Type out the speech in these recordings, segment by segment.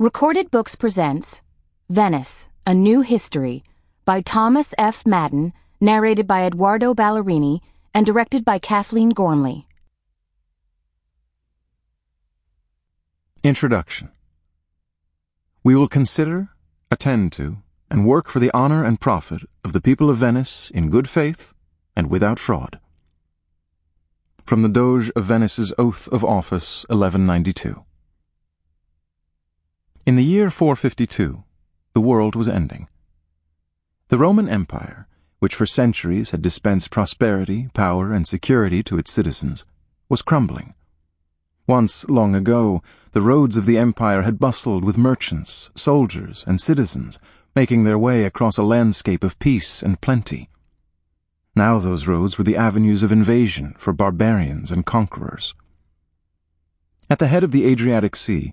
Recorded Books presents Venice, A New History by Thomas F. Madden, narrated by Edoardo Ballerini, and directed by Kathleen Gormley. Introduction. We will consider, attend to, and work for the honor and profit of the people of Venice in good faith and without fraud. From the Doge of Venice's Oath of Office, 1192. In the year 452, the world was ending. The Roman Empire, which for centuries had dispensed prosperity, power, and security to its citizens, was crumbling. Once, long ago, the roads of the empire had bustled with merchants, soldiers, and citizens, making their way across a landscape of peace and plenty. Now those roads were the avenues of invasion for barbarians and conquerors. At the head of the Adriatic Sea,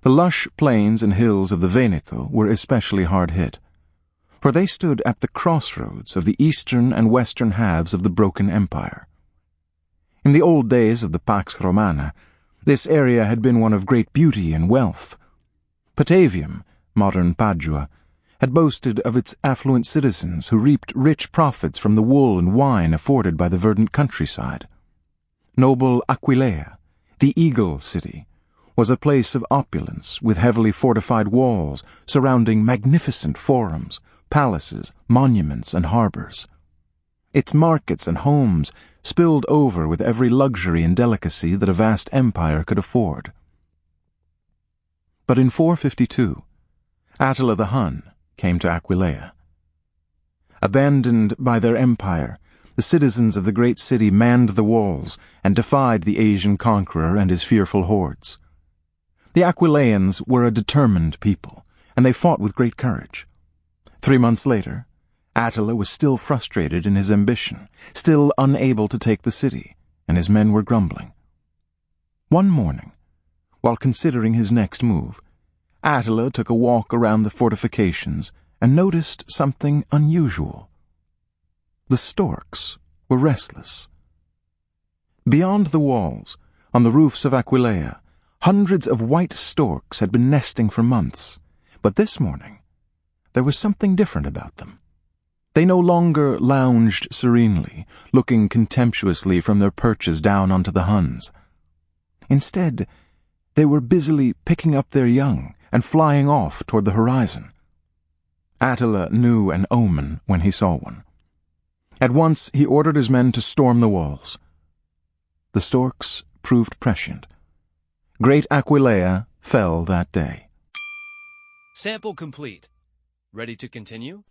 the lush plains and hills of the Veneto were especially hard hit, for they stood at the crossroads of the eastern and western halves of the broken empire. In the old days of the Pax Romana, this area had been one of great beauty and wealth. Patavium, modern Padua, had boasted of its affluent citizens who reaped rich profits from the wool and wine afforded by the verdant countryside. Noble Aquileia, the Eagle City, was a place of opulence with heavily fortified walls surrounding magnificent forums, palaces, monuments, and harbors. Its markets and homes spilled over with every luxury and delicacy that a vast empire could afford. But in 452, Attila the Hun came to Aquileia. Abandoned by their empire, the citizens of the great city manned the walls and defied the Asian conqueror and his fearful hordes. The Aquileians were a determined people, and they fought with great courage. 3 months later, Attila was still frustrated in his ambition, still unable to take the city, and his men were grumbling. One morning, while considering his next move, Attila took a walk around the fortifications and noticed something unusual. The storks were restless. Beyond the walls, on the roofs of Aquileia, hundreds of white storks had been nesting for months, but this morning there was something different about them. They no longer lounged serenely, looking contemptuously from their perches down onto the Huns. Instead, they were busily picking up their young and flying off toward the horizon. Attila knew an omen when he saw one. At once he ordered his men to storm the walls. The storks proved prescient. Great Aquileia fell that day. Sample complete. Ready to continue?